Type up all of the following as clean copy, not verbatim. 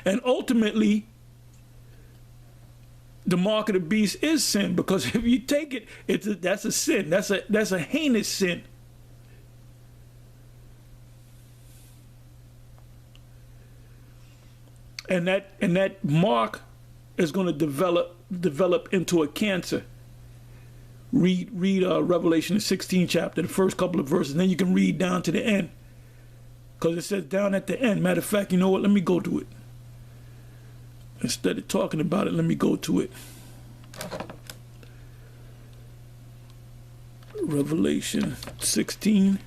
And ultimately, the mark of the beast is sin, because if you take it, that's a sin. That's a heinous sin. And that mark is going to develop into a cancer. Read Revelation, the 16th chapter, the first couple of verses, and then you can read down to the end, because it says down at the end. Matter of fact, you know what? Let me go to it. Instead of talking about it, let me go to it. Revelation 16.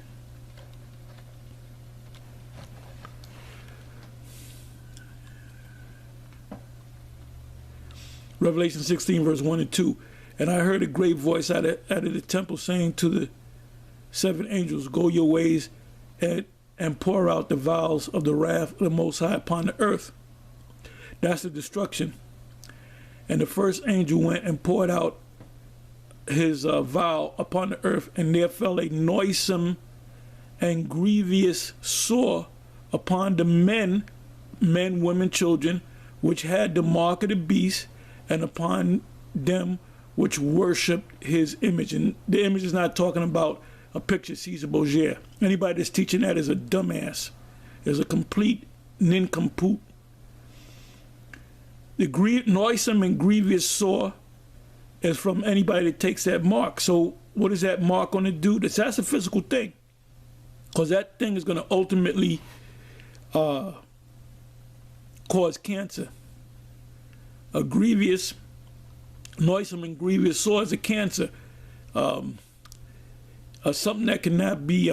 Revelation 16, verse 1 and 2. And I heard a great voice out of the temple saying to the 7 angels, go your ways and pour out the vials of the wrath of the Most High upon the earth. That's the destruction. And the first angel went and poured out his vial upon the earth, and there fell a noisome and grievous sore upon the men, women, children, which had the mark of the beast, and upon them which worshipped his image. And the image is not talking about a picture, Caesar Borgia. Anybody that's teaching that is a dumbass, is a complete nincompoop. The noisome and grievous sore is from anybody that takes that mark. So what is that mark going to do? That's a physical thing, because that thing is going to ultimately cause cancer. A grievous, noisome and grievous sore is a cancer. Something that cannot be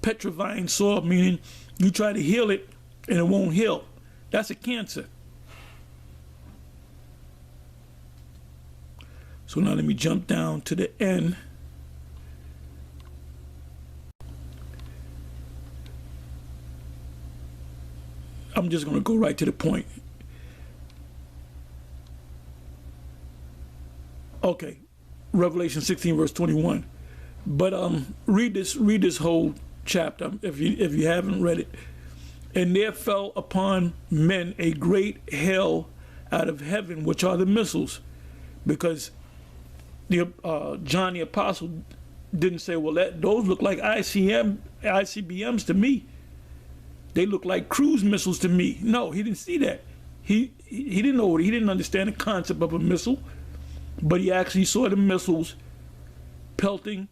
petrifying sore, meaning you try to heal it and it won't heal. That's a cancer. So now let me jump down to the end. I'm just going to go right to the point. Okay, Revelation 16, verse 21. But read this whole chapter if you haven't read it. And there fell upon men a great hail out of heaven, which are the missiles, because John the Apostle didn't say, well, those look like ICBMs to me. They look like cruise missiles to me. No, he didn't see that. He didn't know. He didn't understand the concept of a missile. But he actually saw the missiles pelting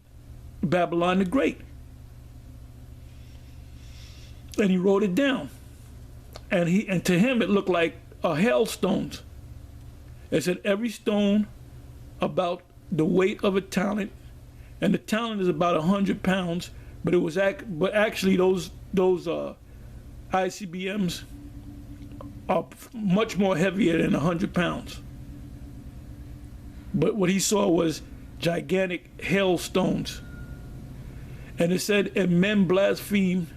Babylon the Great. And he wrote it down. And to him it looked like hailstones. It said every stone about the weight of a talent, and the talent is about 100 pounds, but actually those ICBMs are much more heavier than 100 pounds. But what he saw was gigantic hailstones. And it said, and men blasphemed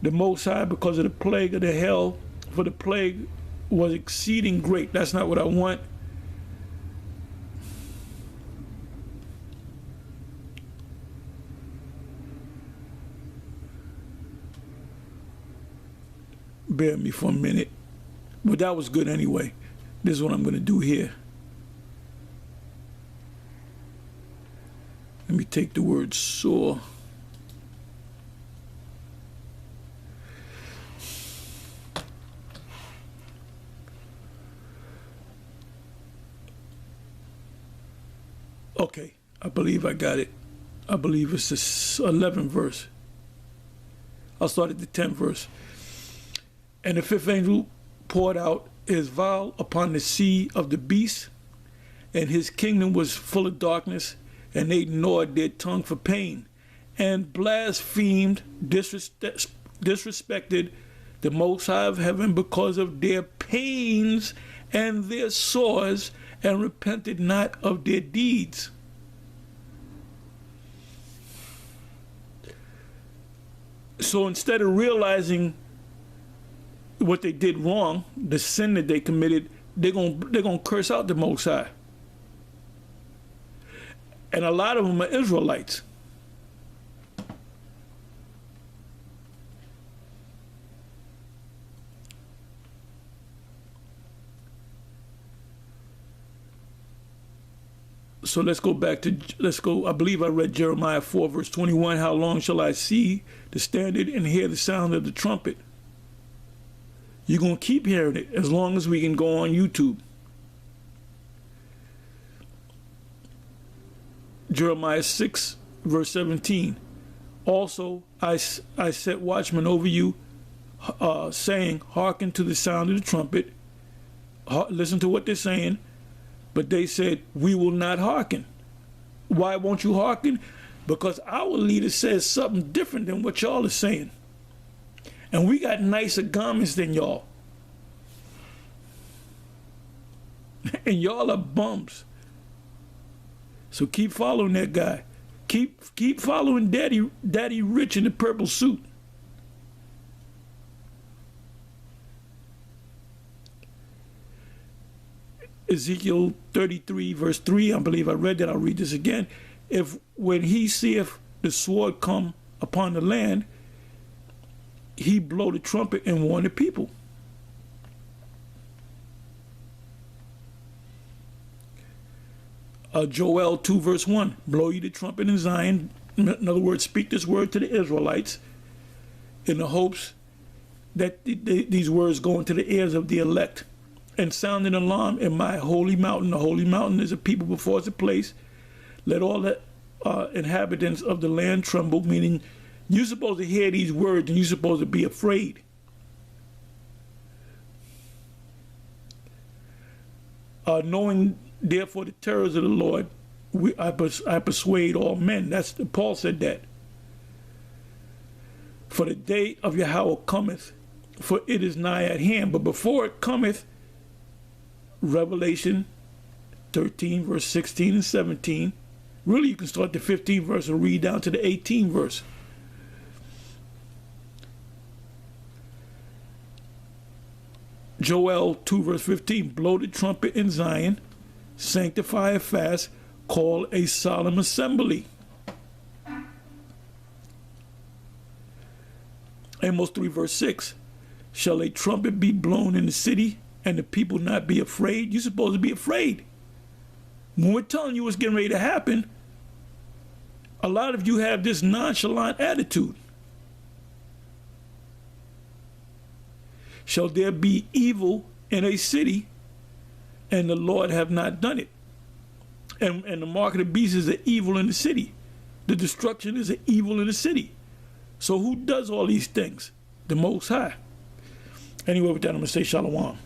the Most High because of the plague of the hail, for the plague was exceeding great. That's not what I want. Bear with me for a minute. But that was good anyway. This is what I'm going to do here. Let me take the word sore. Okay, I believe I got it. I believe it's the 11th verse. I'll start at the 10th verse. And the 5th angel poured out his vial upon the sea of the beast, and his kingdom was full of darkness, and they gnawed their tongue for pain, and blasphemed, disrespected the Most High of heaven because of their pains and their sores, and repented not of their deeds. So instead of realizing what they did wrong, the sin that they committed, they're gonna curse out the Most High. And a lot of them are Israelites. So let's go back to, I believe I read Jeremiah 4, verse 21. How long shall I see the standard and hear the sound of the trumpet? You're going to keep hearing it as long as we can go on YouTube. Jeremiah 6, verse 17. Also, I set watchmen over you, saying, hearken to the sound of the trumpet. Listen to what they're saying. But they said, we will not hearken. Why won't you hearken? Because our leader says something different than what y'all are saying. And we got nicer garments than y'all. And y'all are bums. So keep following that guy. Keep following Daddy Rich in the purple suit. Ezekiel 33, verse 3, I believe I read that. I'll read this again. If when he seeth the sword come upon the land, he blow the trumpet and warn the people. Joel 2, verse 1, blow ye the trumpet in Zion. In other words, speak this word to the Israelites in the hopes that these words go into the ears of the elect. And sound an alarm in my holy mountain. The holy mountain is a people before it's a place. Let all the inhabitants of the land tremble, meaning you're supposed to hear these words and you're supposed to be afraid. Knowing therefore the terrors of the Lord, I persuade all men. Paul said that. For the day of Yahawah cometh, for it is nigh at hand. But before it cometh, Revelation 13, verse 16 and 17. Really, you can start the 15th verse and read down to the 18th verse. Joel 2, verse 15. Blow the trumpet in Zion, sanctify a fast, call a solemn assembly. Amos 3, verse 6. Shall a trumpet be blown in the city, and the people not be afraid? You're supposed to be afraid. When we're telling you what's getting ready to happen, a lot of you have this nonchalant attitude. Shall there be evil in a city, and the Lord have not done it? And the mark of the beast is an evil in the city. The destruction is an evil in the city. So who does all these things? The Most High. Anyway, with that, I'm going to say shalom.